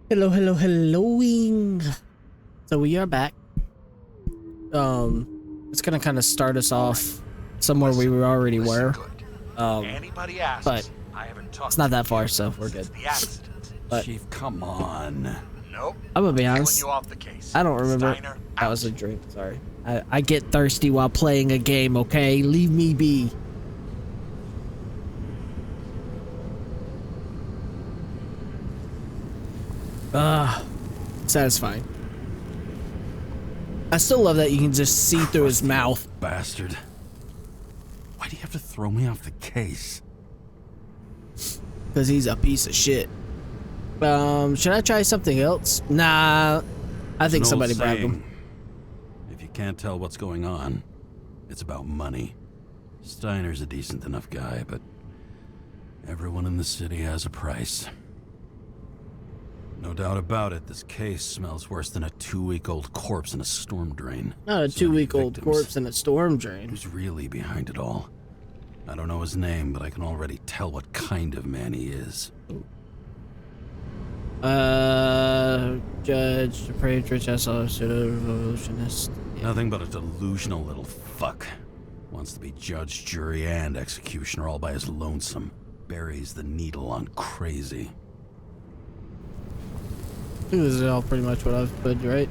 Hello, hello, helloing. So we are back. It's gonna kind of start us off somewhere we already were. Anybody asks, But I haven't talked it's not to that far, you so we're since good. The accident. But Chief, come on. Nope. I'm gonna be Pulling honest. you off the case. I don't remember. Steiner, That was a drink. Sorry. I get thirsty while playing a game. Okay, leave me be. Satisfying. I still love that you can just see through his mouth. Bastard. Why do you have to throw me off the case? Because he's a piece of shit. Should I try something else? Nah. I think An old somebody bribed saying, him. if you can't tell what's going on, it's about money. Steiner's a decent enough guy, but everyone in the city has a price. No doubt about it, this case smells worse than a 2-week-old corpse in a storm drain. Not a So many 2-week-old victims. corpse in a storm drain. Who's really behind it all? I don't know his name, but I can already tell what kind of man he is. Judge, depraved, rich asshole, pseudo-revolutionist. Yeah. Nothing but a delusional little fuck. Wants to be judge, jury, and executioner all by his lonesome. Buries the needle on crazy. I think this is all pretty much what I've put, right?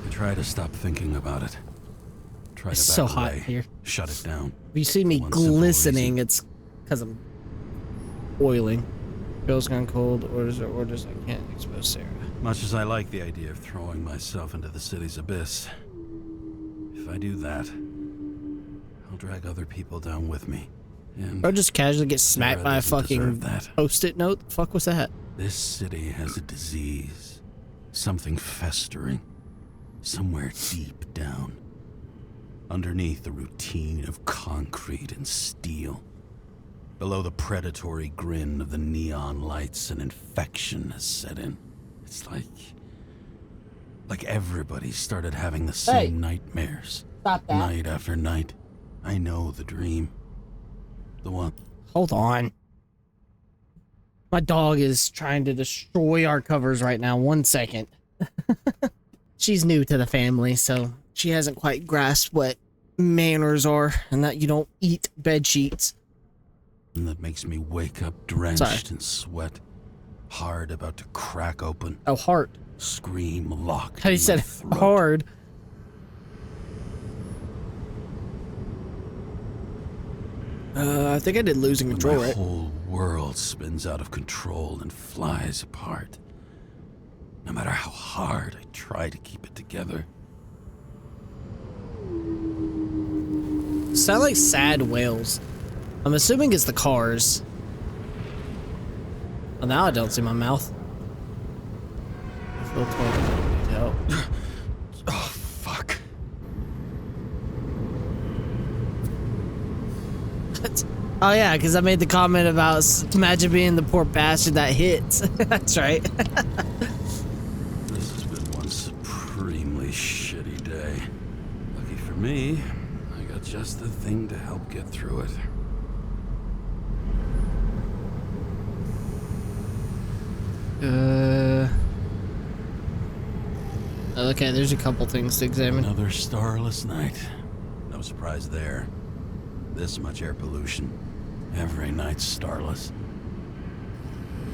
I try to stop thinking about it. Try It's to so back hot away, here. shut it down. If you see me One simple glistening, reason. it's because I'm oiling. Bill's gone cold. Orders are orders. I can't expose Sarah. Much as I like the idea of throwing myself into the city's abyss, if I do that, I'll drag other people down with me. And Or just casually get smacked Sarah by a doesn't fucking deserve that. post-it note. The fuck was that? This city has a disease. Something festering. Somewhere deep down. Underneath the routine of concrete and steel. Below the predatory grin of the neon lights, an infection has set in. It's like everybody started having the same Hey. nightmares. Stop that. Night after night. I know the dream. The one. Hold on. My dog is trying to destroy our covers right now. 1 second. She's new to the family, so she hasn't quite grasped what manners are and that you don't eat bed sheets. That makes me wake up drenched in sweat. Heart about to crack open. Oh, heart. Scream locked. How you in my said throat. hard. I think I did losing When control, my right? whole world spins out of control and flies apart. No matter how hard I try to keep it together. Sound like sad whales. I'm assuming it's the cars. Well, now I don't see my mouth. I feel totally Oh, fuck. Oh yeah, because I made the comment about imagine being the poor bastard that hits. That's right. This has been one supremely shitty day. Lucky for me, I got just the thing to help get through it. Okay, there's a couple things to examine. Another starless night. No surprise there. This much air pollution. Every night's starless.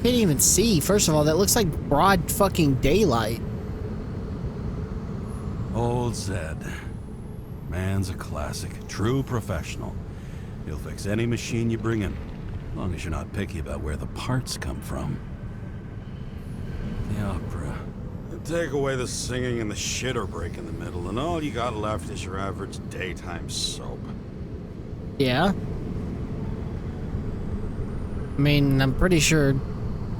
Can't even see. First of all, that looks like broad fucking daylight. Old Zed. Man's a classic. True professional. He'll fix any machine you bring him. As long as you're not picky about where the parts come from. The opera. Take away the singing and the shitter break in the middle, and all you got left is your average daytime soap. Yeah. I mean, I'm pretty sure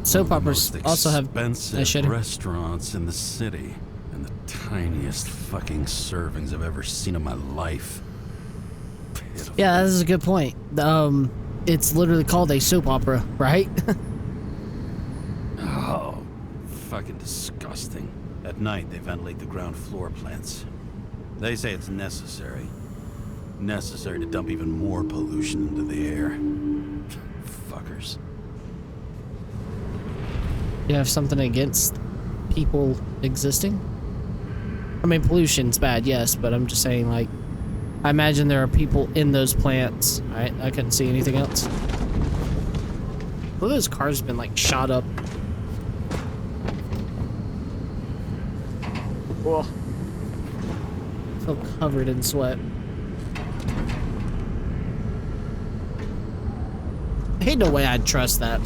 soap One of the operas most also have a expensive shitter. restaurants in the city, and the tiniest fucking servings I've ever seen in my life. Pitiful. Yeah, this is a good point. It's literally called a soap opera, right? Oh, fucking disgusting. At night, they ventilate the ground floor plants. They say it's necessary. Necessary to dump even more pollution into the air. Fuckers. You have something against people existing? I mean, pollution's bad, yes, but I'm just saying, like, I imagine there are people in those plants. Alright, I couldn't see anything else. Well, those cars have been, like, shot up. Whoa. I feel covered in sweat. Ain't no way I'd trust that.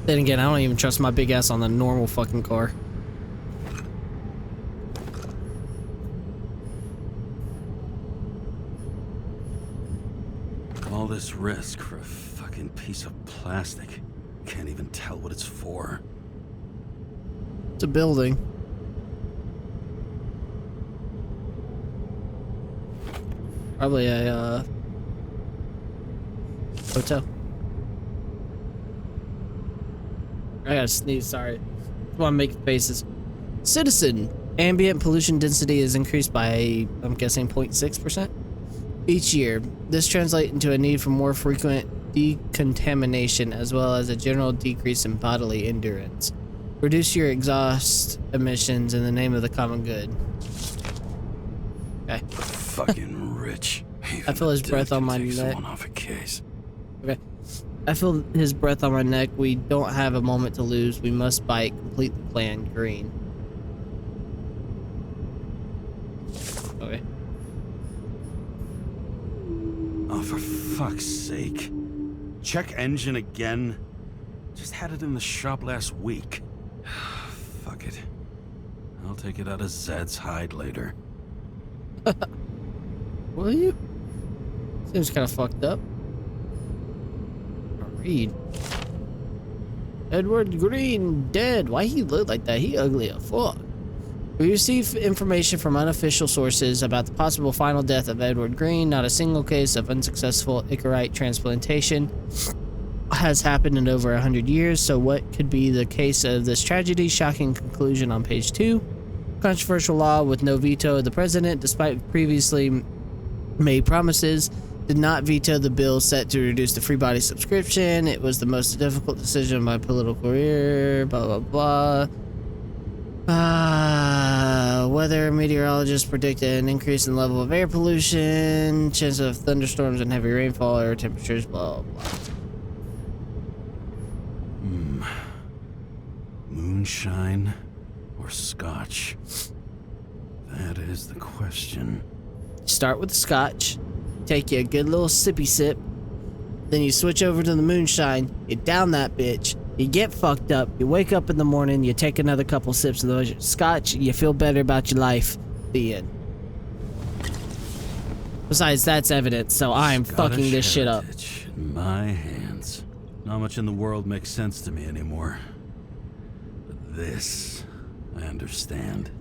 Then again, I don't even trust my big ass on the normal fucking car. All this risk for a fucking piece of plastic. Can't even tell what it's for. It's a building. Probably a hotel. I gotta sneeze, sorry. Just wanna make faces. Citizen. Ambient pollution density is increased by, I'm guessing, 0.6% each year. This translates into a need for more frequent decontamination as well as a general decrease in bodily endurance. Reduce your exhaust emissions in the name of the common good. Okay. Fucking rich. I feel his breath on my neck. Someone off a case. Okay. I feel his breath on my neck. We don't have a moment to lose. We must bite. Complete the plan. Green. Okay. Oh, for fuck's sake. Check engine again. Just had it in the shop last week. Fuck it. I'll take it out of Zed's hide later. Will you? Seems kind of fucked up. Read. Edward Green dead. Why he look like that? He ugly as fuck. We received information from unofficial sources about the possible final death of Edward Green. Not a single case of unsuccessful Icarite transplantation has happened in over 100 years, so what could be the case of this tragedy? Shocking conclusion on page 2. Controversial law with no veto. The president, despite previously made promises, did not veto the bill set to reduce the free body subscription. It was the most difficult decision of my political career, blah, blah, blah. Weather meteorologists predicted an increase in level of air pollution, chance of thunderstorms and heavy rainfall, air temperatures, blah, blah. Moonshine or scotch? That is the question. Start with the scotch, take you a good little sippy sip, then you switch over to the moonshine, you down that bitch, you get fucked up, you wake up in the morning, you take another couple sips of the scotch, you feel better about your life. The end. Besides, that's evidence, so I am fucking this shit up. In my hands. Not much in the world makes sense to me anymore. But this, I understand.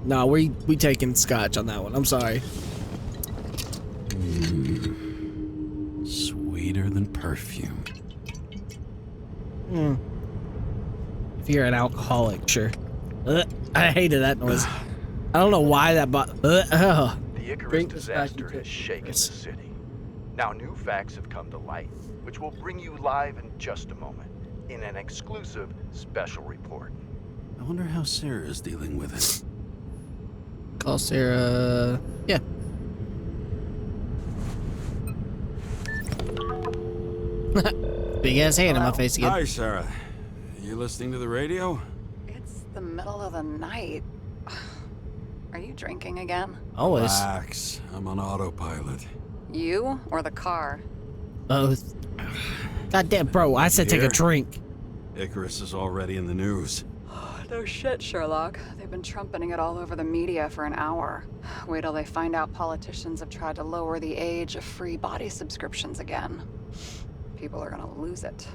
Nah, we taking scotch on that one. I'm sorry. Sweeter than perfume. If you're an alcoholic, sure. I hated that noise. I don't know why that The Icarus Drink this back disaster into has shaken the this. city. Now new facts have come to light, which will bring you live in just a moment, in an exclusive special report. I wonder how Sarah is dealing with it. Call Sarah. Yeah. Big ass hand in my face again. Hi, Sarah. You listening to the radio? It's the middle of the night. Are you drinking again? Always. Relax. I'm on autopilot. You or the car? Both. Goddamn, bro, I said take a Here? drink. Icarus is already in the news. No shit, Sherlock. They've been trumpeting it all over the media for an hour. Wait till they find out politicians have tried to lower the age of free body subscriptions again. People are gonna lose it.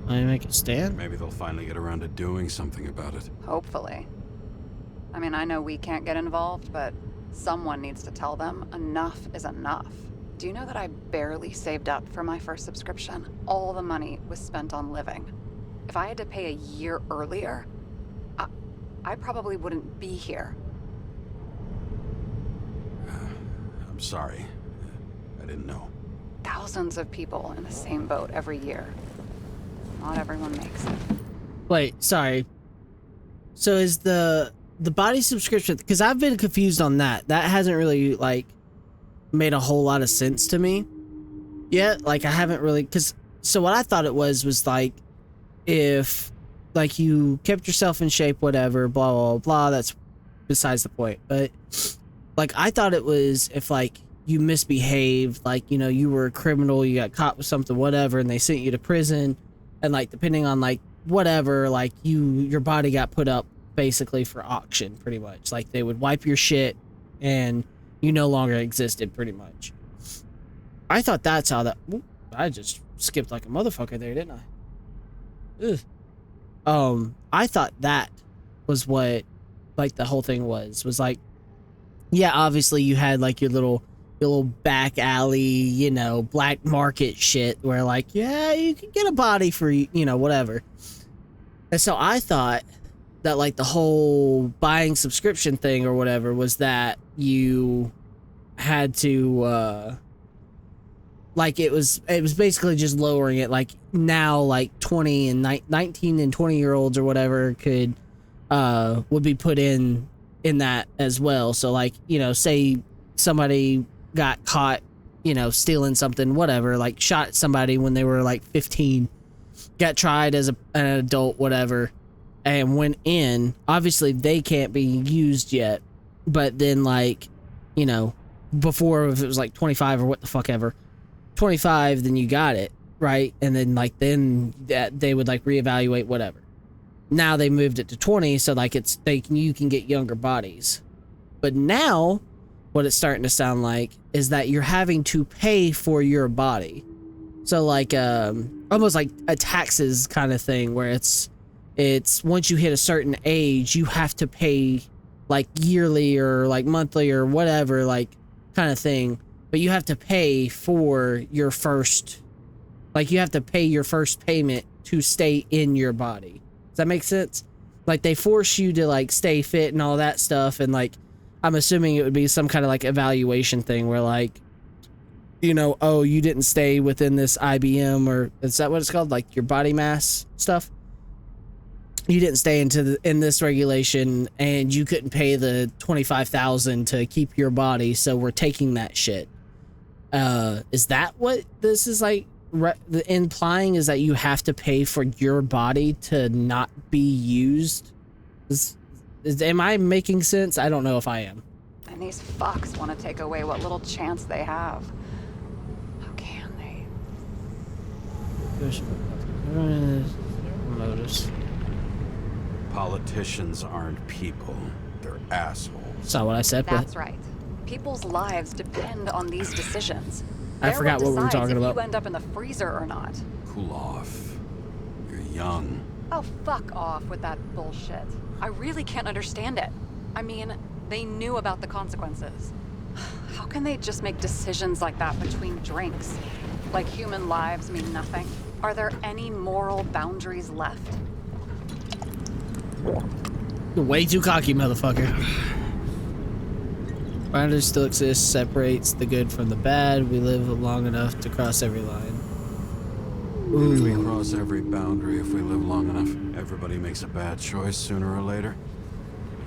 I make a stand. Maybe they'll finally get around to doing something about it. Hopefully. I mean, I know we can't get involved, but someone needs to tell them enough is enough. Do you know that I barely saved up for my first subscription? All the money was spent on living. If I had to pay a year earlier, I probably wouldn't be here. I'm sorry. I didn't know. thousands of people in the same boat every year. Not everyone makes it. Wait, sorry. So is the body subscription, because I've been confused on that. That hasn't really like made a whole lot of sense to me yet. Like I haven't really, because so what I thought it was like if like you kept yourself in shape, whatever, blah blah blah, that's besides the point. But like I thought it was if like you misbehaved, like, you know, you were a criminal, you got caught with something, whatever, and they sent you to prison, and like depending on like whatever, like your body got put up basically for auction, pretty much. Like they would wipe your shit and you no longer existed, pretty much. I thought that's how that. Whoop, I just skipped like a motherfucker there, didn't I? Ugh. I thought that was what like the whole thing was like, yeah, obviously you had like your little back alley, you know, black market shit where like, yeah, you can get a body for, you know, whatever. And so I thought that like the whole buying subscription thing or whatever was that you had to like it was basically just lowering it. Like now like 20 and 19 and 20-year-olds or whatever could would be put in that as well. So like, you know, say somebody got caught, you know, stealing something, whatever, like shot somebody when they were like 15, got tried as an adult, whatever, and went in. Obviously they can't be used yet, but then like, you know, before, if it was like 25 or what the fuck ever, 25, then you got it, right? And then like then that they would like reevaluate, whatever. Now they moved it to 20, so like it's you can get younger bodies. But now what it's starting to sound like is that you're having to pay for your body. So like almost like a taxes kind of thing, where it's once you hit a certain age, you have to pay like yearly or like monthly or whatever, like kind of thing. But you have to pay for your first, like you have to pay your first payment to stay in your body. Does that make sense? Like they force you to like stay fit and all that stuff, and like I'm assuming it would be some kind of like evaluation thing where like, you know, oh, you didn't stay within this IBM, or is that what it's called? Like your body mass stuff? You didn't stay in this regulation and you couldn't pay the $25,000 to keep your body, so we're taking that shit. Is that what this is like? Implying is that you have to pay for your body to not be used? Am I making sense? I don't know if I am. And these fucks want to take away what little chance they have. How can they? Notice. Politicians aren't people. They're assholes. That's not what I said, but That's right. People's lives depend on these decisions. I forgot what we were talking about. If you end up in the freezer or not. Cool off. You're young. Oh, fuck off with that bullshit. I really can't understand it. I mean, they knew about the consequences. How can they just make decisions like that between drinks? Like human lives mean nothing? Are there any moral boundaries left? you're way too cocky, motherfucker. Boundaries still exist, separates the good from the bad. We live long enough to cross every line. We cross every boundary if we live long enough. Everybody makes a bad choice sooner or later.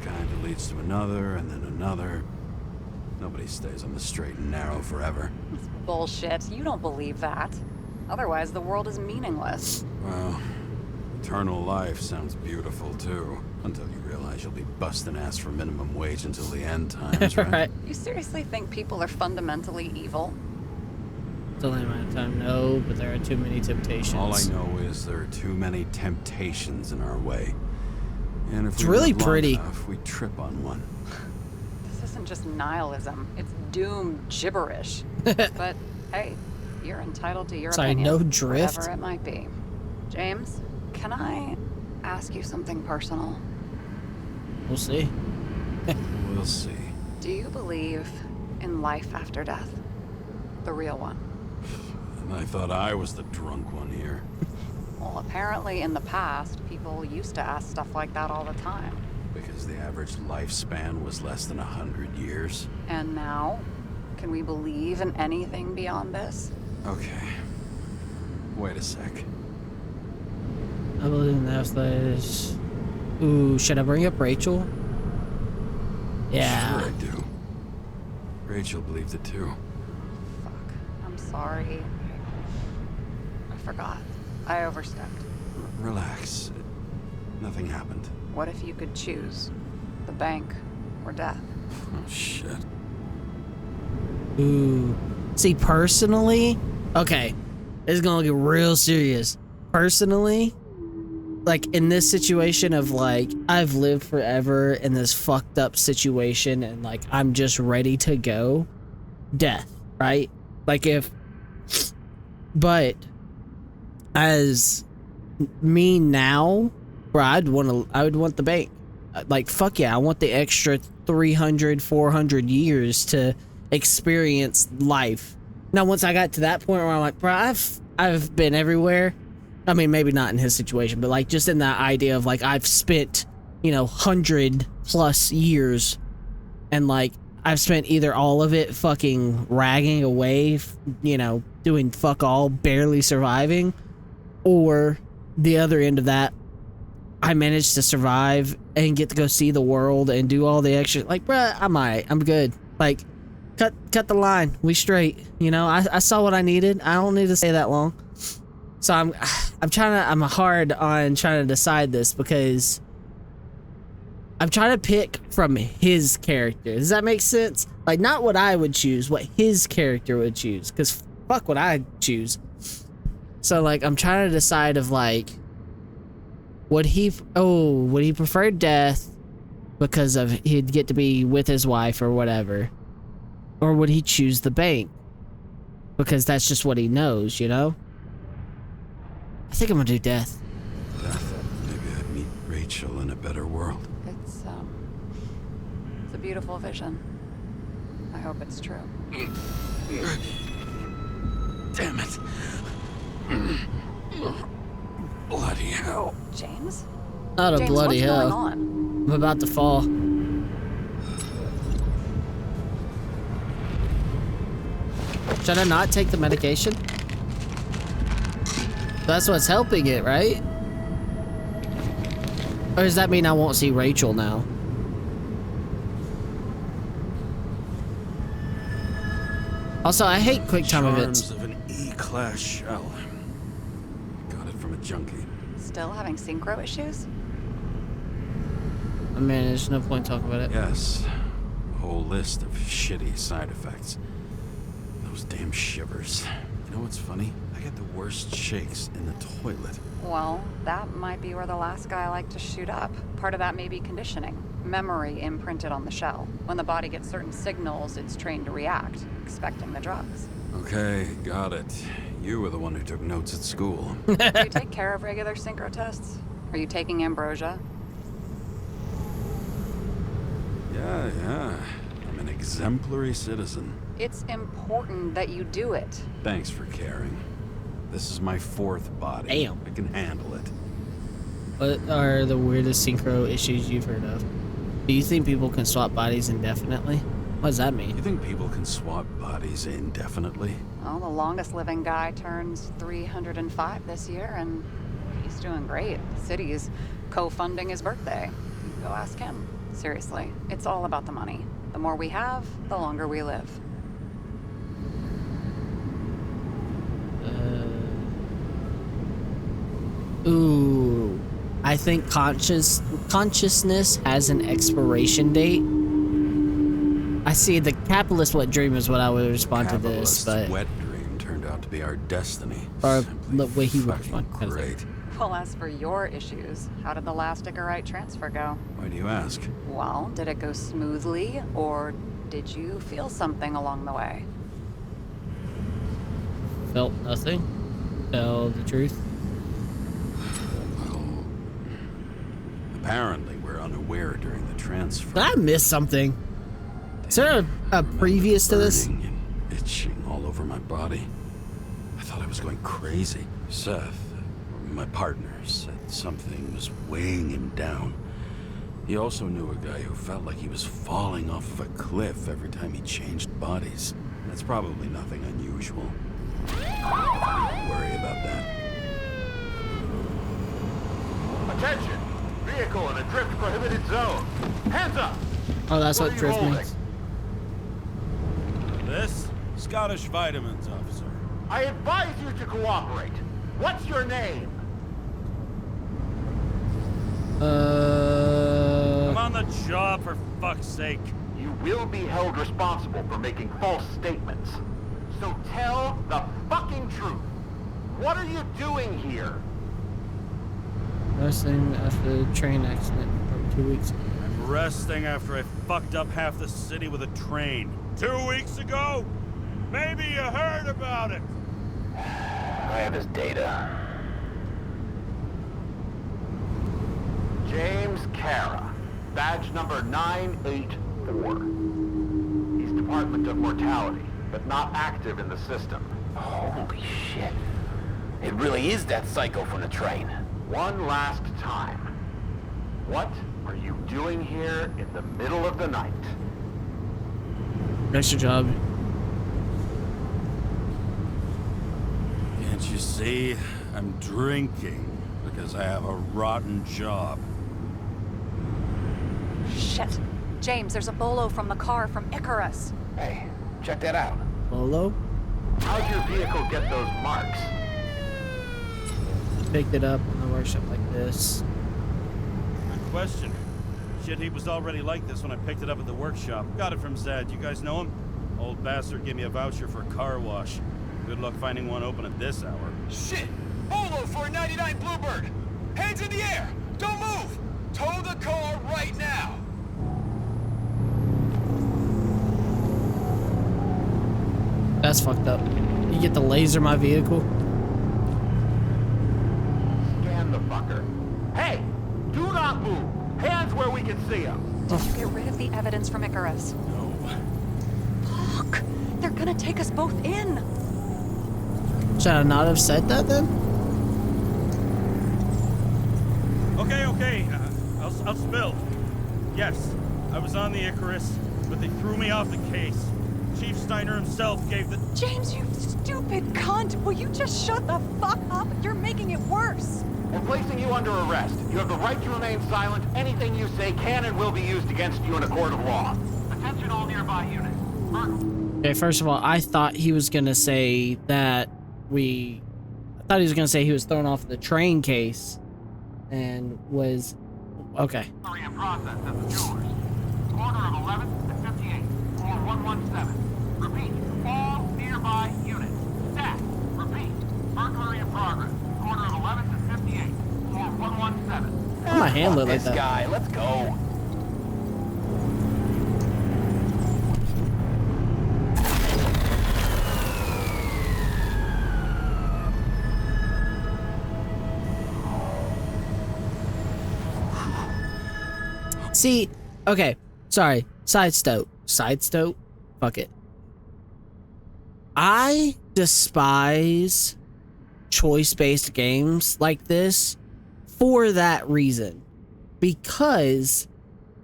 It kind of leads to another, and then another. Nobody stays on the straight and narrow forever. It's bullshit. You don't believe that. Otherwise, the world is meaningless. Well, eternal life sounds beautiful, too. Until you realize you'll be busting ass for minimum wage until the end times, right? Right. You seriously think people are fundamentally evil? It's only a matter of time. No, but there are too many temptations. All I know is there are too many temptations in our way. And if It's we really live long pretty. enough, we trip on one. This isn't just nihilism. It's doom gibberish. But hey, you're entitled to your Sorry, opinion. no drift? Whatever it might be. James, can I ask you something personal? We'll see. We'll see. Do you believe in life after death? The real one? And I thought I was the drunk one here. Well, apparently in the past, people used to ask stuff like that all the time. Because the average lifespan was less than 100 years. And now, can we believe in anything beyond this? Okay. Wait a sec. I believe in the afterlife. Ooh, should I bring up Rachel? Yeah. Sure I do. Rachel believed it too. Fuck. I'm sorry. I forgot. I overstepped. Relax. Nothing happened. What if you could choose? The bank or death? Oh, shit. Ooh. See, personally, okay, it's gonna get real serious. Personally, like in this situation of like, I've lived forever in this fucked up situation and like, I'm just ready to go. Death, right? Like but as me now, bro, I would want the bank. Like, fuck yeah, I want the extra 300, 400 years to experience life. Now, once I got to that point where I'm like, bro, I've been everywhere. I mean, maybe not in his situation, but like just in that idea of like, I've spent, 100+ years and like, I've spent either all of it fucking ragging away, doing fuck all, barely surviving, or the other end of that, I managed to survive and get to go see the world and do all the extra. Like, bruh, I'm alright. I'm good. Like, cut the line. We straight. I saw what I needed. I don't need to stay that long. So I'm hard on trying to decide this because I'm trying to pick from his character. Does that make sense? Like, not what I would choose, what his character would choose. Because fuck what I choose. So, like, I'm trying to decide of, like, would he prefer death because of he'd get to be with his wife or whatever? Or would he choose the bank? Because that's just what he knows, I think I'm gonna do death. Maybe I'd meet Rachel in a better world. It's a beautiful vision. I hope it's true. Damn it. Bloody hell. James? Not a James, bloody what's hell. going on? I'm about to fall. Should I not take the medication? That's what's helping it, right? Or does that mean I won't see Rachel now? Also, I hate quick time events. Charms of an E-class shell. Got it from a junkie. Still having synchro issues? I mean, there's no point talking about it. Yes. A whole list of shitty side effects. Those damn shivers. You know what's funny? I get the worst shakes in the toilet. Well, that might be where the last guy liked to shoot up. Part of that may be conditioning. Memory imprinted on the shell. When the body gets certain signals, it's trained to react, expecting the drugs. Okay, got it. You were the one who took notes at school. Do you take care of regular synchro tests? Are you taking ambrosia? Yeah. I'm an exemplary citizen. It's important that you do it. Thanks for caring. This is my 4th body. Damn. I can handle it. What are the weirdest synchro issues you've heard of? Do you think people can swap bodies indefinitely? What does that mean? You think people can swap bodies indefinitely? Well, the longest living guy turns 305 this year, and he's doing great. The city's co-funding his birthday. Go ask him. Seriously, it's all about the money. The more we have, the longer we live. Ooh, I think consciousness has an expiration date. I see the capitalist wet dream is what I would respond to this, Capitalist's but wet dream turned out to be our destiny. or Simply the way he would fucking respond. kind of thing. great. Well, as for your issues, how did the last Icarite transfer go? Why do you ask? Well, did it go smoothly, or did you feel something along the way? Felt nothing. Tell the truth. Well, apparently we're unaware during the transfer. Did I miss something? Is there a previous to this? Burning and itching all over my body. I thought I was going crazy. Seth, my partner, said something was weighing him down. He also knew a guy who felt like he was falling off of a cliff every time he changed bodies. That's probably nothing unusual. vehicle in a drift prohibited zone. Hands up! Oh, that's what are you drift holding? means. This? Scottish Vitamins, officer. I advise you to cooperate. What's your name? I'm on the job, for fuck's sake. You will be held responsible for making false statements. So tell the fucking truth. What are you doing here? Resting after the train accident from 2 weeks ago. I'm resting after I fucked up half the city with a train. 2 weeks ago? Maybe you heard about it. I have his data. James Kara, badge number 984. He's Department of Mortality, but not active in the system. Holy shit. It really is that psycho from the train. One last time. What are you doing here in the middle of the night? Nice job. Can't you see? I'm drinking because I have a rotten job. Shit. James, there's a bolo from the car from Icarus. Hey, check that out. Bolo? How'd your vehicle get those marks? Picked it up in the workshop like this. Good question. Shit, he was already like this when I picked it up at the workshop. Got it from Zed. You guys know him? Old bastard gave me a voucher for a car wash. Good luck finding one open at this hour. Shit! Bolo for a 99 Bluebird! Hands in the air! Don't move! Tow the car right now! That's fucked up. You get to laser my vehicle? Scan the fucker. Hey! Do not move! Hands where we can see them! Did you get rid of the evidence from Icarus? No. Fuck! They're gonna take us both in! Should I not have said that then? Okay. I'll spill. Yes, I was on the Icarus, but they threw me off the case. Chief Steiner himself gave the... James, you stupid cunt! Will you just shut the fuck up? You're making it worse! We're placing you under arrest. You have the right to remain silent. Anything you say can and will be used against you in a court of law. Attention all nearby units. Okay, first of all, I thought he was gonna say that I thought he was gonna say he was thrown off the train case and was... Okay. In process at the jewelers. Corner of 11th and 58. Floor 117. Repeat. All nearby units. Staff. Repeat. Burglary in progress. Corner of 11th and 58. Floor 117. Why my hand look like This that? guy, let's go. See, okay, sorry. Side stoke. Fuck it. I despise choice-based games like this for that reason. Because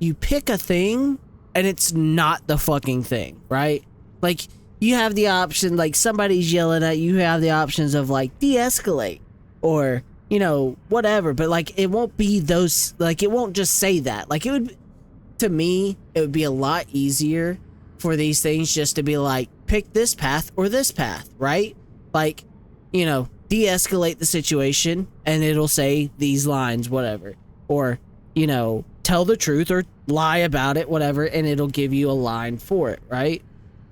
you pick a thing and it's not the fucking thing, right? Like, you have the option, like, somebody's yelling at you, have the options of, like, de-escalate or, you know, whatever, but, like, it won't be those, like, it won't just say that. Like, it would, to me, it would be a lot easier for these things just to be like, pick this path or this path, right? Like, you know, de-escalate the situation and it'll say these lines, whatever. Or, you know, tell the truth or lie about it, whatever, and it'll give you a line for it, right?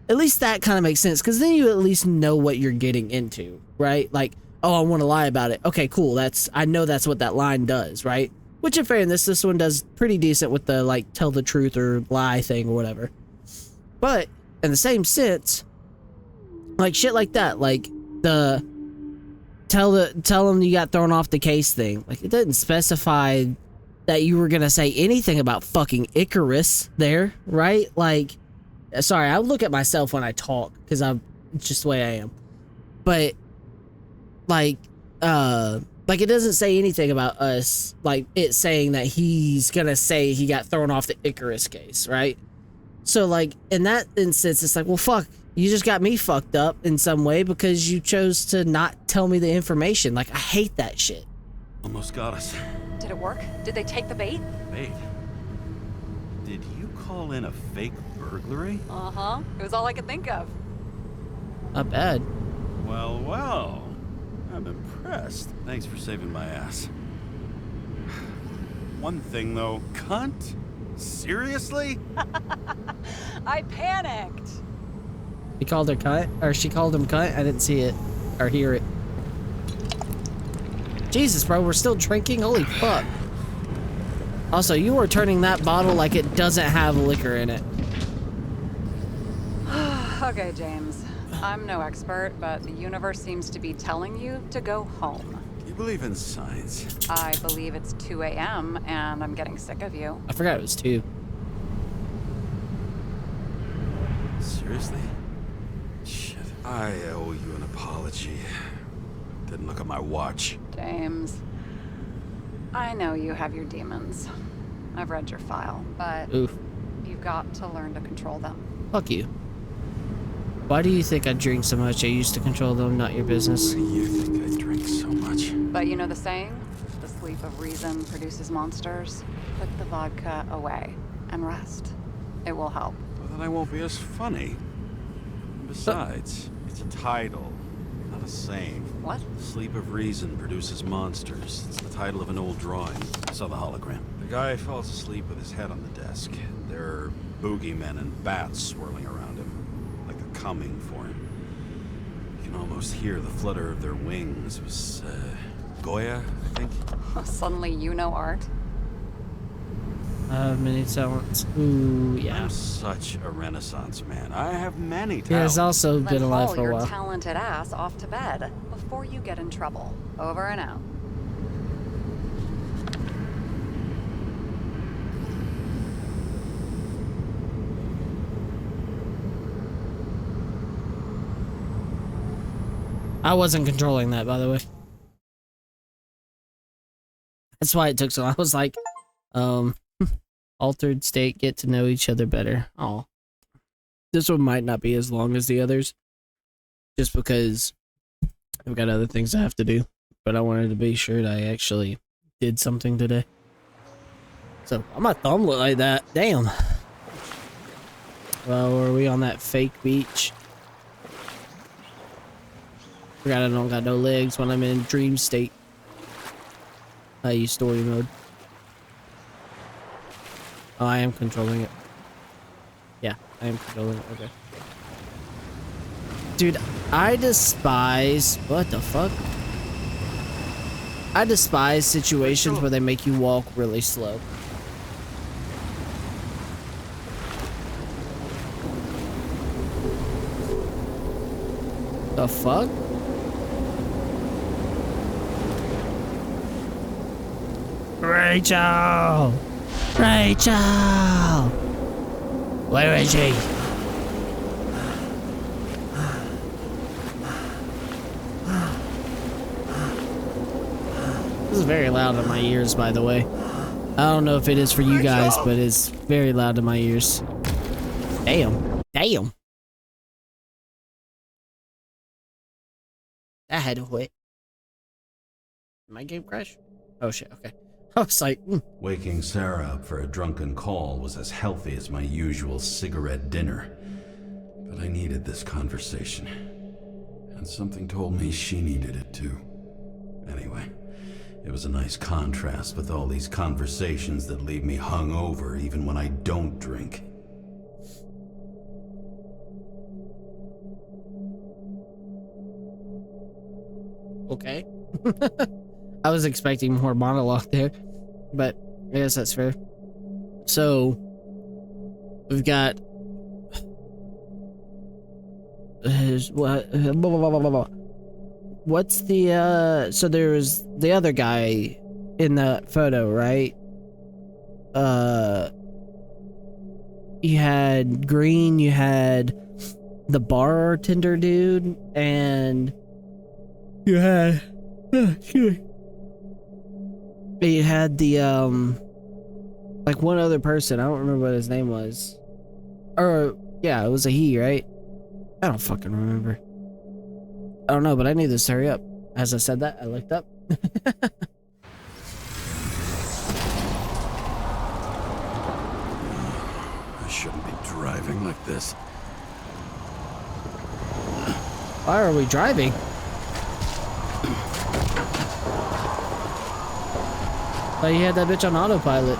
At least that kind of makes sense, because then you at least know what you're getting into, right? Like, oh, I want to lie about it. Okay, cool. I know that's what that line does, right? Which, in fairness, this one does pretty decent with the, like, tell the truth or lie thing or whatever. But, in the same sense, like, shit like that, like, the tell them you got thrown off the case thing. Like, it didn't specify that you were gonna say anything about fucking Icarus there, right? Like, sorry, I look at myself when I talk, because it's just the way I am. But, like, it doesn't say anything about us, like, it saying that he's gonna say he got thrown off the Icarus case, right? So, like, in that instance, it's like, well, fuck, you just got me fucked up in some way because you chose to not tell me the information. Like, I hate that shit. Almost got us. Did it work? Did they take the bait? Wait. Did you call in a fake burglary? Uh-huh. It was all I could think of. Not bad. Well, well. I'm impressed. Thanks for saving my ass. One thing, though. Cunt? Seriously? I panicked. He called her cunt, or she called him cunt. I didn't see it or hear it. Jesus, bro, we're still drinking? Holy fuck. Also, you are turning that bottle like it doesn't have liquor in it. Okay, James. I'm no expert, but the universe seems to be telling you to go home. You believe in science? I believe it's 2 a.m. and I'm getting sick of you. I forgot it was 2. Seriously? Shit. I owe you an apology. Didn't look at my watch. James, I know you have your demons. I've read your file, but Oof. you've got to learn to control them. Fuck you. Why do you think I drink so much? I used to control them, not your business. Why do you think I drink so much? But you know the saying? The sleep of reason produces monsters. Put the vodka away and rest. It will help. Well, then I won't be as funny. Besides, it's a title, not a saying. What? Sleep of Reason produces monsters. It's the title of an old drawing. I saw the hologram. The guy falls asleep with his head on the desk. There are boogeymen and bats swirling around him, like they're coming for him. You can almost hear the flutter of their wings. It was, Goya, I think? Suddenly you know art. Many talents. Ooh, yeah. I'm such a Renaissance man. I have many talents. He has also been Then alive haul for a your while. talented ass off to bed before you get in trouble. Over and out. I wasn't controlling that, by the way. That's why it took so long. I was like, altered state, get to know each other better. Oh, this one might not be as long as the others, just because I've got other things I have to do. But I wanted to be sure that I actually did something today. So, why my thumb look like that? Damn. Well, were we on that fake beach? Forgot I don't got no legs when I'm in dream state. I use story mode. Oh, I am controlling it. Yeah, I am controlling it. Okay. Dude, I despise... What the fuck? I despise situations where they make you walk really slow. The fuck? Rachel! Rachel! Where is she? This is very loud in my ears, by the way. I don't know if it is for you guys, but it's very loud in my ears. Damn. Damn. That had to quit. My game crash? Oh shit, okay. I was like, Waking Sarah up for a drunken call was as healthy as my usual cigarette dinner. But I needed this conversation. And something told me she needed it too. Anyway, it was a nice contrast with all these conversations that leave me hungover even when I don't drink. okay. I was expecting more monologue there, but I guess that's fair. So, we've got... What's the, so there's the other guy in the photo, right? You had Green, you had the bartender dude, and you had... You had the, like one other person. I don't remember what his name was. Or, yeah, it was a he, right? I don't fucking remember. I don't know, but I need this to hurry up. As I said that, I looked up. shouldn't be driving like this. Why are we driving? Oh, you had that bitch on autopilot.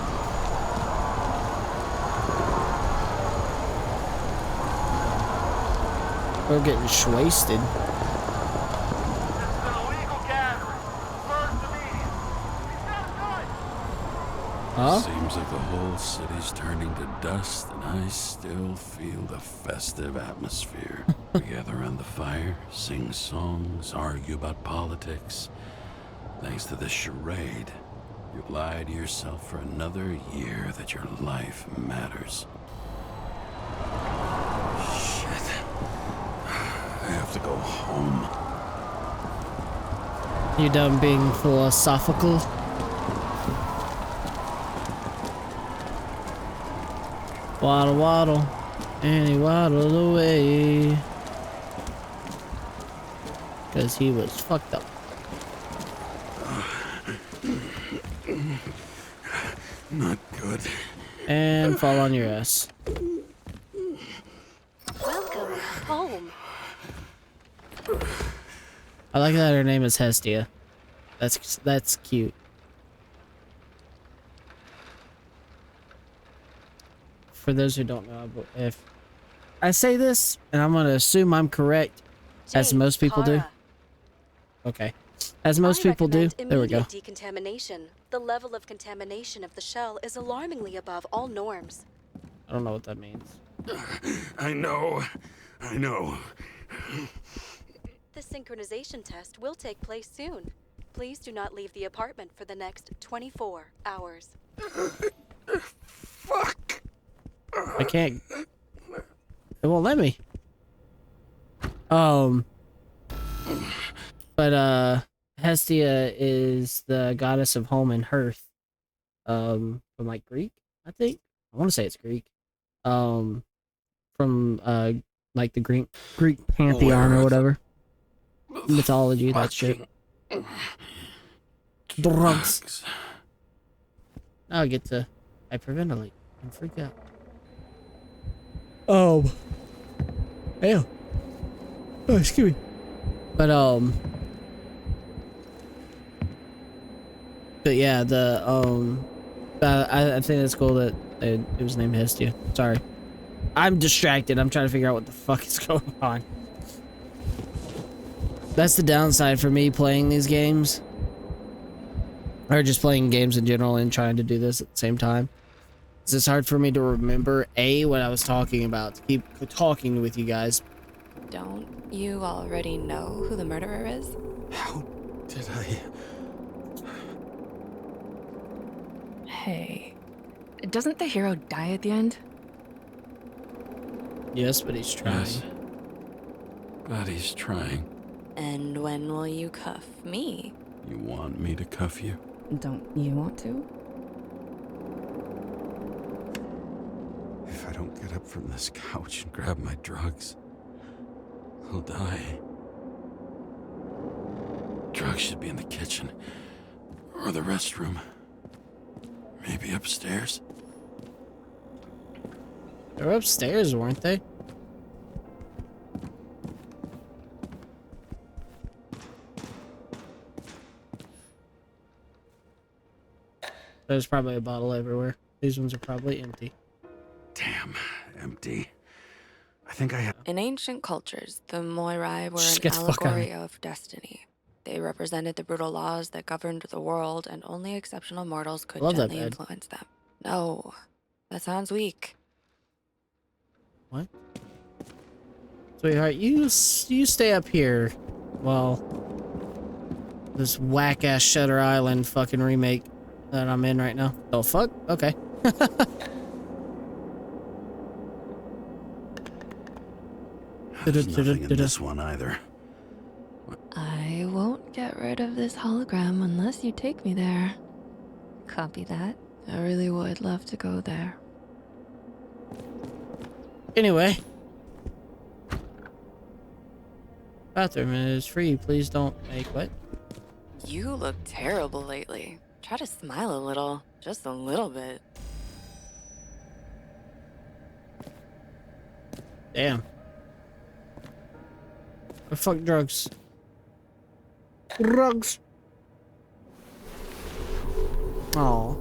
We're getting wasted. This is an illegal gathering. First immediate. Huh? Seems like the whole city's turning to dust, and I still feel the festive atmosphere. We gather around the fire, sing songs, argue about politics. Thanks to this charade, you've lied to yourself for another year that your life matters. Shit. I have to go home. You done being philosophical? Waddle waddle, and he waddled away. Cause he was fucked up. Not good. And fall on your ass. Welcome home. I like that her name is Hestia. That's cute. For those who don't know, if I say this, and I'm gonna assume I'm correct, as Jane, most people do. Kara. Okay. As most people do. There we go. Immediate decontamination. The level of contamination of the shell is alarmingly above all norms. I don't know what that means. I know. The synchronization test will take place soon. Please do not leave the apartment for the next 24 hours. Fuck. I can't. It won't let me. But Hestia is the goddess of home and hearth. From like Greek, I think. I want to say it's Greek. From like the Greek pantheon or whatever. Mythology, that shit. Drugs. Now I get to hyperventilate and freak out. Ew. Oh, excuse me. But yeah, I think it's cool that it was named Hestia. Sorry. I'm distracted. I'm trying to figure out what the fuck is going on. That's the downside for me playing these games. Or just playing games in general and trying to do this at the same time. It's hard for me to remember, A, what I was talking about, to keep talking with you guys. Don't you already know who the murderer is? How did I... Hey, doesn't the hero die at the end? Yes, but he's trying. Yes. But he's trying. And when will you cuff me? You want me to cuff you? Don't you want to? If I don't get up from this couch and grab my drugs, I'll die. Drugs should be in the kitchen. Or the restroom. Maybe upstairs. They were upstairs, weren't they? There's probably a bottle everywhere. These ones are probably empty. Damn, empty. I think I have... In ancient cultures, the Moirai were Just an get the fuck out of allegory of destiny. They represented the brutal laws that governed the world, and only exceptional mortals could Love that gently bed. influence them. No, that sounds weak. What? Sweetheart, you stay up here while this whack-ass Shutter Island fucking remake that I'm in right now. Oh, fuck? Okay. There's nothing in this one either. I won't get rid of this hologram unless you take me there. Copy that. I really would love to go there. Anyway. Bathroom is free. Please don't make what? You look terrible lately. Try to smile a little. Just a little bit. Damn. Oh, fuck drugs. Drugs. Oh.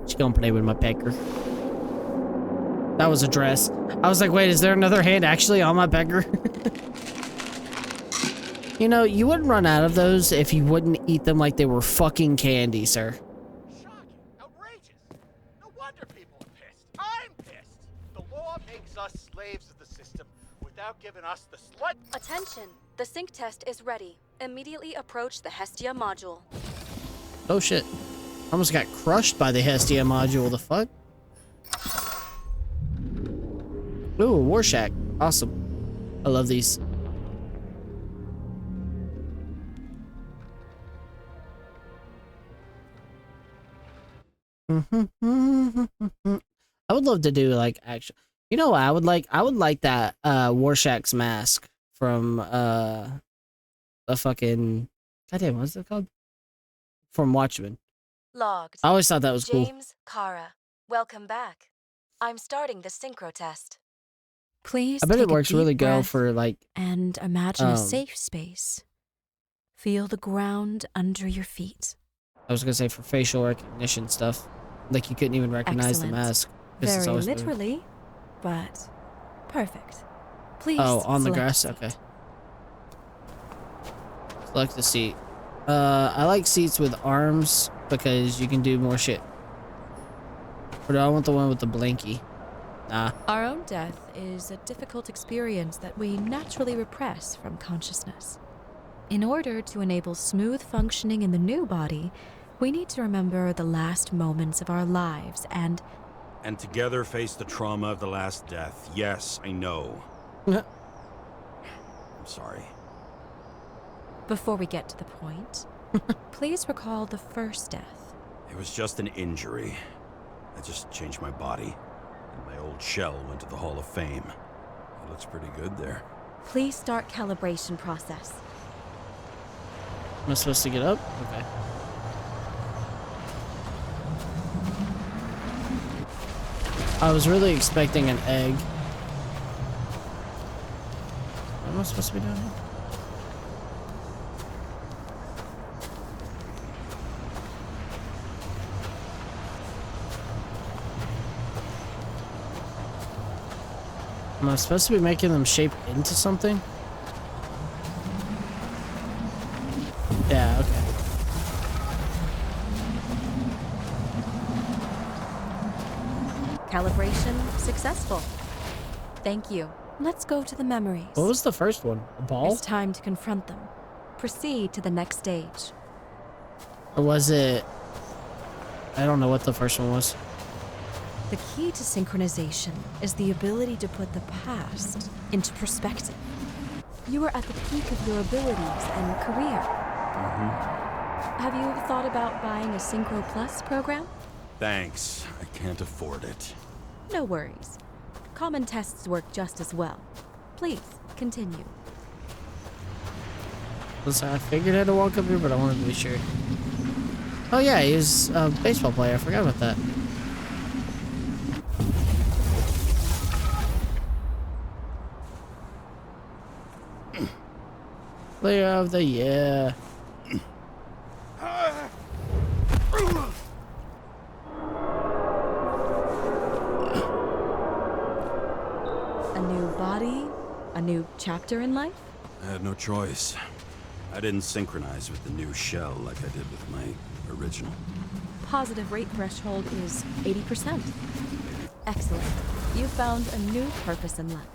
She gonna play with my pecker. That was a dress. I was like, wait, is there another hand actually on my pecker? You know, you wouldn't run out of those if you wouldn't eat them like they were fucking candy, sir. Shocking. Outrageous. No wonder people are pissed. I'm pissed. The law makes us slaves of the system without giving us the slight... Attention! The sync test is ready. Immediately approach the Hestia module. Oh shit. Almost got crushed by the Hestia module. The fuck? Ooh, War Shack. Awesome. I love these. I would love to do like action. You know what I would like? I would like that Warshack's mask from the fucking goddamn, what's it called? From Watchmen. Logged. I always thought that was cool. James, Kara, welcome back. I'm starting the synchro test. Please I bet take it a works deep really well breath for like and imagine a safe space. Feel the ground under your feet. I was gonna say for facial recognition stuff. Like you couldn't even recognize Excellent. the mask. 'Cause it's Very always moving. literally, but perfect. Please. Oh, on the select grass? a seat. Okay. Select the seat. I like seats with arms because you can do more shit. Or do I want the one with the blinky? Nah. Our own death is a difficult experience that we naturally repress from consciousness. In order to enable smooth functioning in the new body, we need to remember the last moments of our lives and together face the trauma of the last death. Yes, I know. I'm sorry. before we get to the point, please recall the first death. It was just an injury. I just changed my body, and my old shell went to the Hall of Fame. It looks pretty good there. Please start calibration process. Am I supposed to get up? Okay. I was really expecting an egg. What am I supposed to be doing here? Am I supposed to be making them shape into something? Yeah, okay. Calibration successful. Thank you. Let's go to the memories. What was the first one? A ball? It's time to confront them. Proceed to the next stage. Or was it... I don't know what the first one was. The key to synchronization is the ability to put the past into perspective. You are at the peak of your abilities and career. Have you thought about buying a Synchro Plus program? Thanks. I can't afford it. No worries. Common tests work just as well. Please, continue. Listen, I figured I had to walk up here, but I wanted to be sure. Oh yeah, he's a baseball player. I forgot about that. Player of the year. A new body, a new chapter in life? I had no choice. I didn't synchronize with the new shell like I did with my original. Positive rate threshold is 80%. Excellent. You found a new purpose in life.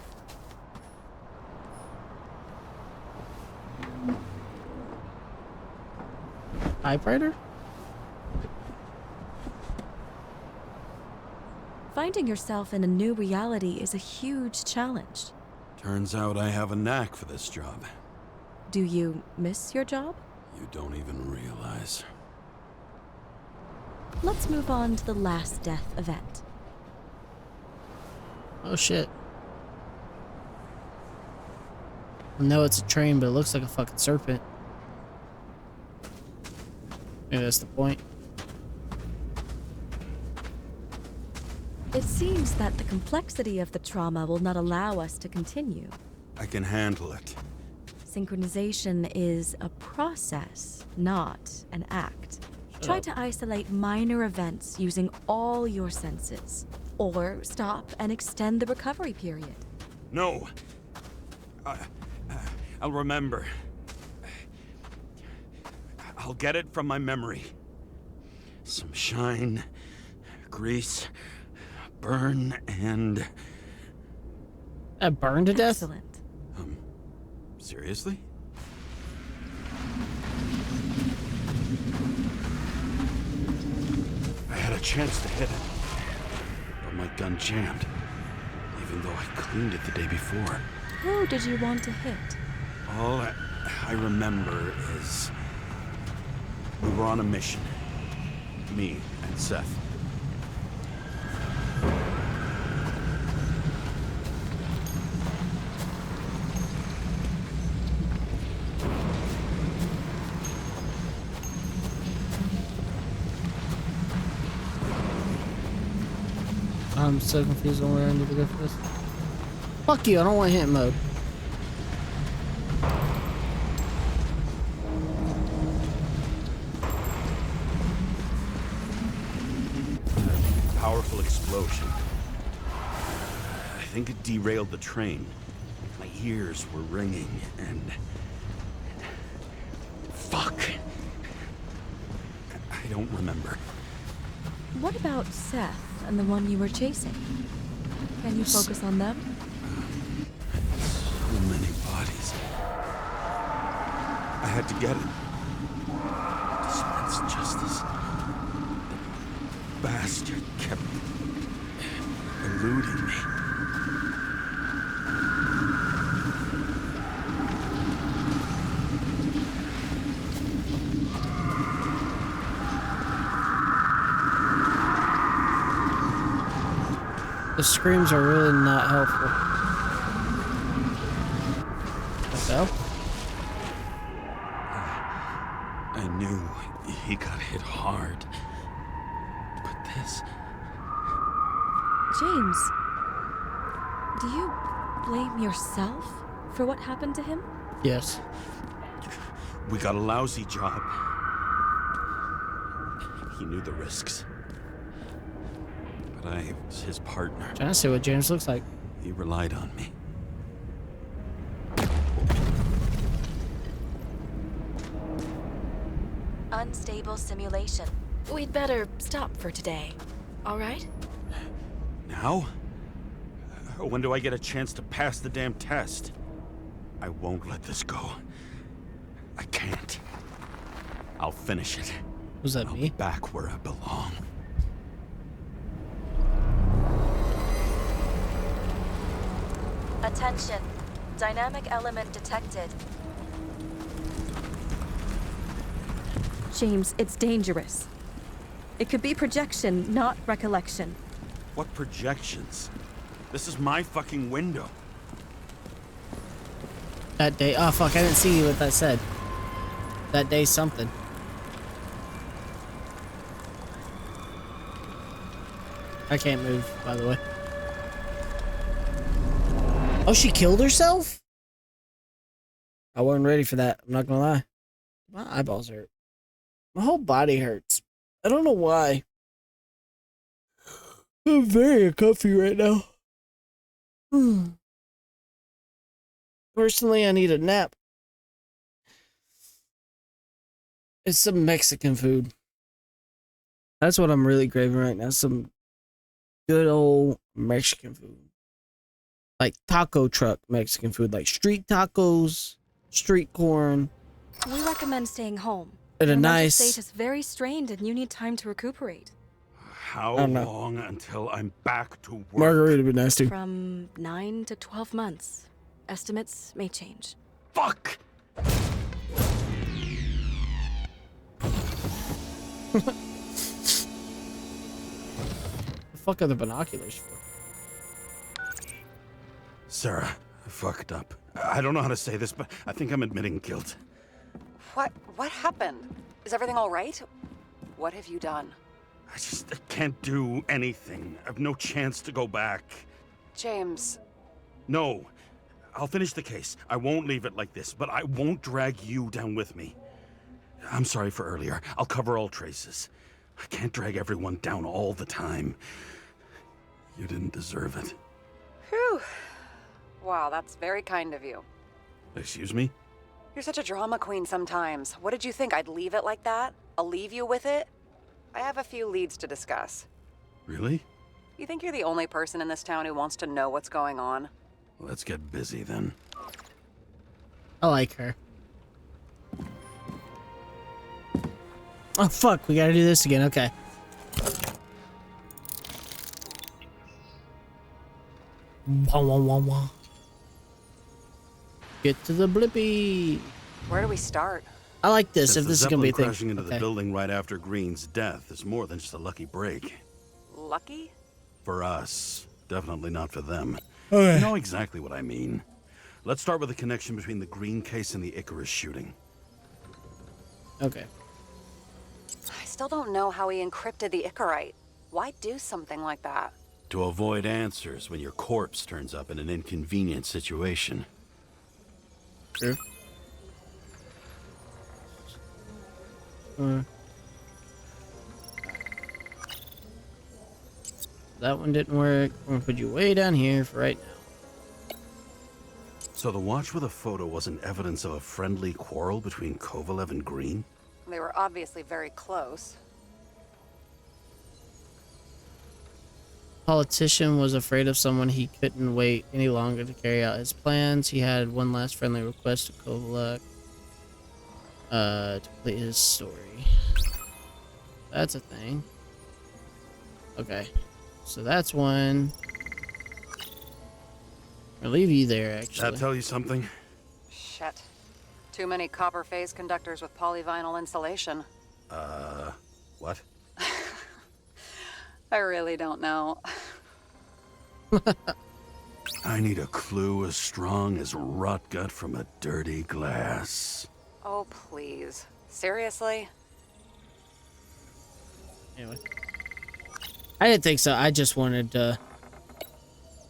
Typewriter? Finding yourself in a new reality is a huge challenge. Turns out I have a knack for this job. Do you miss your job? You don't even realize. Let's move on to the last death event. Oh shit. I know it's a train, but it looks like a fucking serpent. Maybe that's the point. It seems that the complexity of the trauma will not allow us to continue. I can handle it. Synchronization is a process, not an act. Try to isolate minor events using all your senses, or stop and extend the recovery period. No. I'll remember. I'll get it from my memory. Some shine, grease, burn, and... Burned to death? Excellent. Seriously? I had a chance to hit it, but my gun jammed, even though I cleaned it the day before. Who did you want to hit? All I remember is we were on a mission. Me and Seth. I'm so confused on where I need to go for this. Fuck you, I don't want hit mode. Powerful explosion. I think it derailed the train. My ears were ringing and... Fuck. I don't remember. What about Seth and the one you were chasing? Can you focus on them? So many bodies. I had to get it. Dispense justice. The bastard kept eluding me. The screams are really not helpful. So? I knew he got hit hard. But this... James, do you blame yourself for what happened to him? Yes. We got a lousy job. He knew the risks. But I was his partner. Trying to see what James looks like. He relied on me. Unstable simulation. We'd better stop for today. All right? Now? When do I get a chance to pass the damn test? I won't let this go. I can't. I'll finish it. Was that I'll me? be back where I belong. Attention. Dynamic element detected. James, it's dangerous. It could be projection, not recollection. What projections? This is my fucking window. That day. Oh, fuck. I didn't see what that said. That day something. I can't move, by the way. Oh, she killed herself? I wasn't ready for that. I'm not gonna lie. My eyeballs hurt. My whole body hurts. I don't know why. I'm very uncomfy right now. Personally, I need a nap. It's some Mexican food. That's what I'm really craving right now. Some good old Mexican food. Like taco truck Mexican food. Like street tacos, street corn. We recommend staying home. And a Your mental nice... state is very strained and you need time to recuperate. How long until I'm back to work? Margarita would be nice too. From 9 to 12 months. Estimates may change. Fuck! The fuck are the binoculars for? Sarah, I fucked up. I don't know how to say this, but I think I'm admitting guilt. What happened? Is everything all right? What have you done? I can't do anything. I have no chance to go back. James, No. I'll finish the case. I won't leave it like this, but I won't drag you down with me. I'm sorry for earlier. I'll cover all traces. I can't drag everyone down all the time. You didn't deserve it. whew. Wow, that's very kind of you. Excuse me? You're such a drama queen sometimes. What did you think, I'd leave it like that? I'll leave you with it? I have a few leads to discuss. Really? You think you're the only person in this town who wants to know what's going on? Let's get busy then. I like her. Oh fuck, we gotta do this again, okay. Wah, wah, wah, wah. Get to the blippy. Where do we start? I like this, Since if the this is gonna be a Zeppelin thing. crashing into Okay. the building right after Green's death is more than just a lucky break. Lucky? For us. Definitely not for them. Okay. You know exactly what I mean. Let's start with the connection between the Green case and the Icarus shooting. Okay. I still don't know how he encrypted the Icarite. Why do something like that? To avoid answers when your corpse turns up in an inconvenient situation. True. That one didn't work. I'm gonna put you way down here for right now. So the watch with a photo wasn't evidence of a friendly quarrel between Kovalev and Green? They were obviously very close. Politician was afraid of someone he couldn't wait any longer to carry out his plans. He had one last friendly request to Kovalev to complete his story. That's a thing. Okay. So that's one. I'll leave you there, actually. That tell you something? Shit. Too many copper phase conductors with polyvinyl insulation. What? I really don't know. I need a clue as strong as rot gut from a dirty glass. Oh, please. Seriously? Anyway. I didn't think so. I just wanted to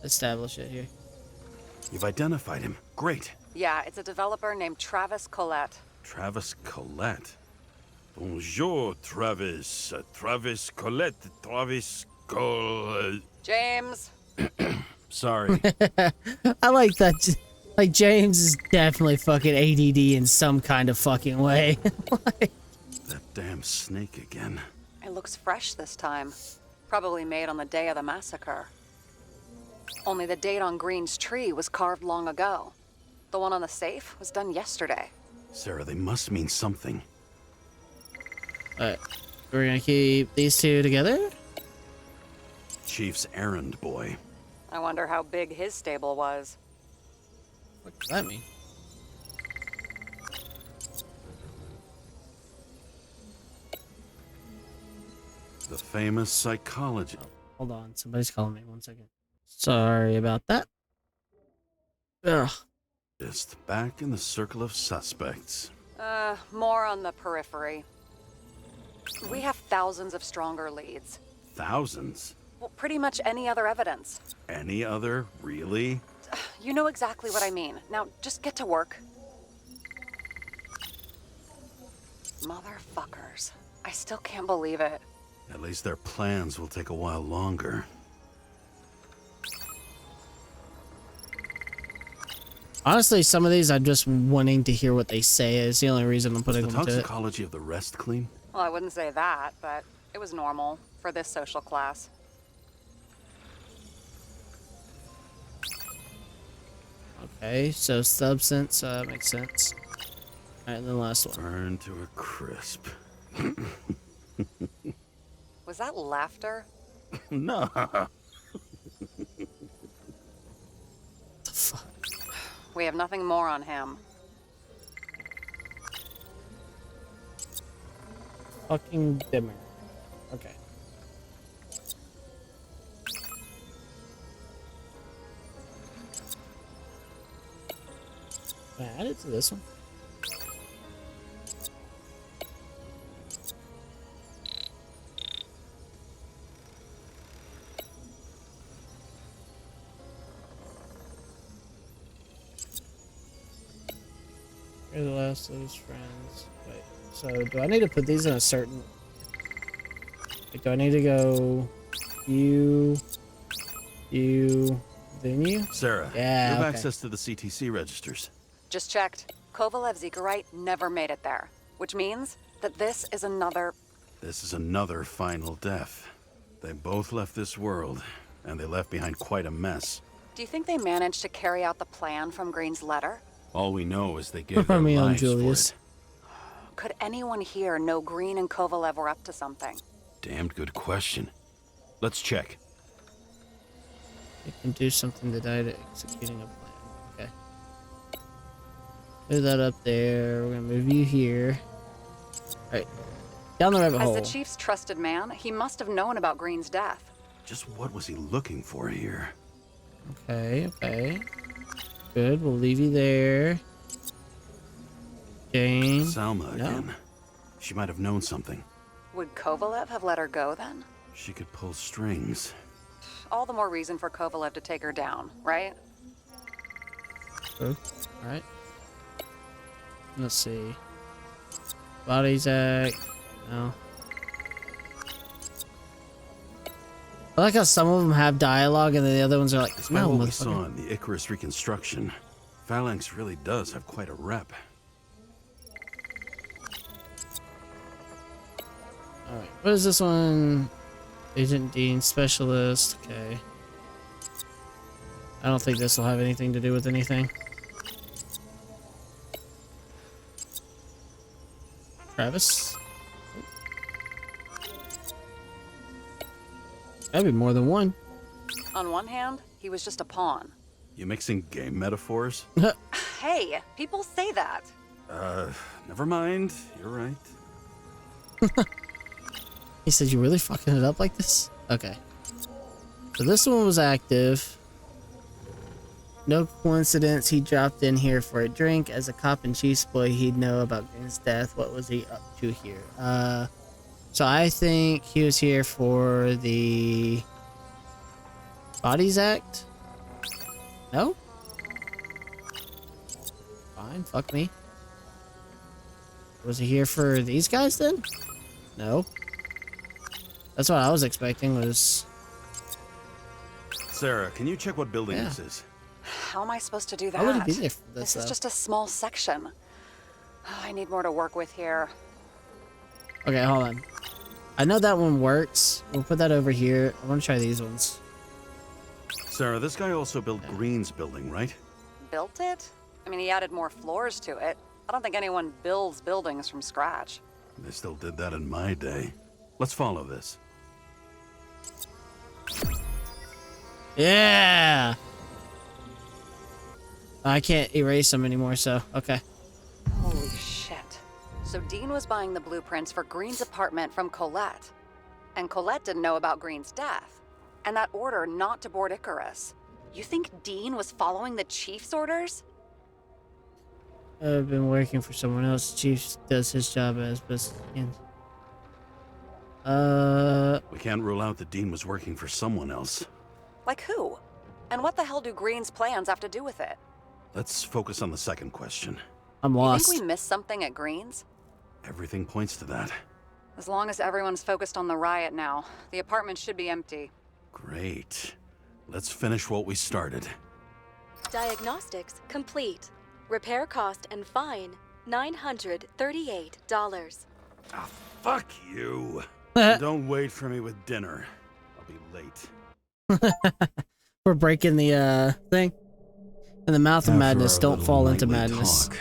establish it here. You've identified him. Great. Yeah, it's a developer named Travis Collette. Travis Collette. Bonjour, Travis. Travis Collette. Travis Collette. James! Sorry. I like that. Like, James is definitely fucking ADD in some kind of fucking way. Like, That damn snake again. It looks fresh this time. Probably made on the day of the massacre. Only the date on Green's tree was carved long ago. The one on the safe was done yesterday. Sarah, they must mean something. Alright. We're gonna keep these two together? Chief's errand boy. I wonder how big his stable was. What does that mean? The famous psychologist. Hold on. Somebody's calling me. 1 second. Sorry about that. Ugh. Just back in the circle of suspects. More on the periphery. We have thousands of stronger leads. Thousands. Well, pretty much any other evidence. Any other? Really? You know exactly what I mean. Now, just get to work. Motherfuckers. I still can't believe it. At least their plans will take a while longer. Honestly, some of these I'm just wanting to hear what they say. Is the only reason I'm Was putting the them to it. toxicology of the rest clean? Well, I wouldn't say that, but it was normal for this social class. Okay, so substance, makes sense. Alright, then the last one. Burned to a crisp. Was that laughter? No. What the fuck? We have nothing more on him. Fucking dimmer. Okay. Can I add it to this one? last of his friends. Wait, so do I need to put these in a certain... Like, do I need to go... You... Then you? Sarah, Yeah, you have okay. access to the CTC registers. Just checked. Kovalev Zekarite never made it there, which means that this is another... This is another final death. They both left this world, and they left behind quite a mess. Do you think they managed to carry out the plan from Green's letter? All we know is they gave their Romeo and lives for Julius. it. Could anyone here know Green and Kovalev were up to something? Damned good question. Let's check. You can do something to die to executing a plan. Okay. Move that up there. We're gonna move you here. Alright. Down the rabbit As hole. the chief's trusted man, he must have known about Green's death. Just what was he looking for here? Okay, okay. Good, we'll leave you there. Jane. Salma No. again. She might have known something. Would Kovalev have let her go then? She could pull strings. All the more reason for Kovalev to take her down, right? Alright. Let's see. Bodies Act. No. I like how some of them have dialogue and then the other ones are like, Despite no, what we motherfucker. saw in the Icarus reconstruction, Phalanx really does have quite a rep. Alright, what is this one? Agent Dean, Specialist. Okay. I don't think this will have anything to do with anything. Travis? That'd be more than one. On one hand, he was just a pawn. You mixing game metaphors? Hey, people say that. Never mind. You're right. He said, you really fucking it up like this? Okay. So this one was active. No coincidence he dropped in here for a drink. As a cop and chief's boy, he'd know about Green's death. What was he up to here? So I think he was here for the Bodies Act? No? Fine, fuck me. Was he here for these guys then? No. That's what I was expecting was... Sarah, can you check what building Yeah. this is? How am I supposed to do that? Why would he be there for This this, is though? just a small section. I need more to work with here. Okay, hold on. I know that one works. We'll put that over here. I want to try these ones. Sarah, this guy also built Green's building, right? Built it? I mean, he added more floors to it. I don't think anyone builds buildings from scratch. They still did that in my day. Let's follow this. Yeah! I can't erase them anymore, so, okay. Holy shit. So Dean was buying the blueprints for Green's apartment from Colette. And Colette didn't know about Green's death. And that order not to board Icarus. You think Dean was following the chief's orders? I've been working for someone else. Chief does his job as best he can. We can't rule out that Dean was working for someone else. Like who? And what the hell do Green's plans have to do with it? Let's focus on the second question. I'm You lost. think we missed something at Green's? Everything points to that. As long as everyone's focused on the riot now, the apartment should be empty. Great. Let's finish what we started. Diagnostics complete. Repair cost and fine $938. Ah, fuck you. And don't wait for me with dinner. I'll be late. We're breaking the thing. In the mouth of After madness, our don't little fall into nightly madness. talk,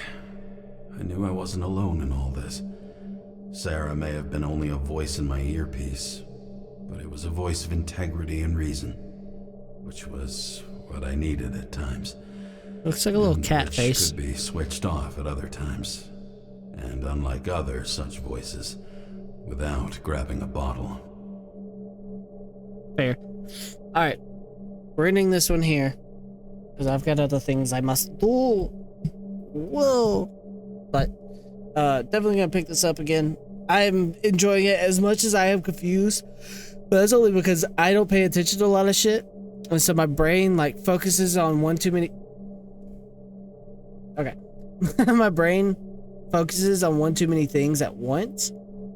I knew I wasn't alone in all this. Sarah may have been only a voice in my earpiece, but it was a voice of integrity and reason, which was what I needed at times. Looks like a little and cat which face. could be switched off at other times. And unlike other such voices, without grabbing a bottle. Fair. Alright. We're ending this one here. Because I've got other things I must do. Whoa. But, definitely gonna pick this up again. I'm enjoying it as much as I am confused. But that's only because I don't pay attention to a lot of shit. And so my brain, like, focuses on one too many... Okay. My brain focuses on one too many things at once.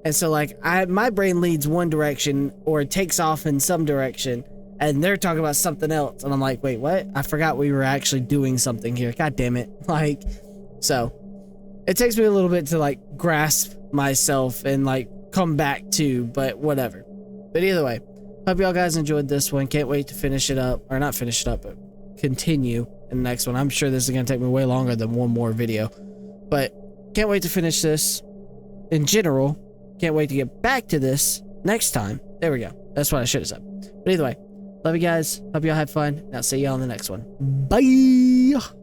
And so like my brain leads one direction or it takes off in some direction and they're talking about something else. And I'm like, wait, what? I forgot we were actually doing something here. God damn it. Like, so it takes me a little bit to like grasp myself and like come back to, but whatever. But either way, hope y'all guys enjoyed this one. Can't wait to finish it up, or not finish it up, but continue in the next one. I'm sure this is going to take me way longer than one more video, but can't wait to finish this in general. Can't wait to get back to this next time. There we go. That's what I should have said. But either way, love you guys. Hope y'all had fun. And I'll see y'all in the next one. Bye.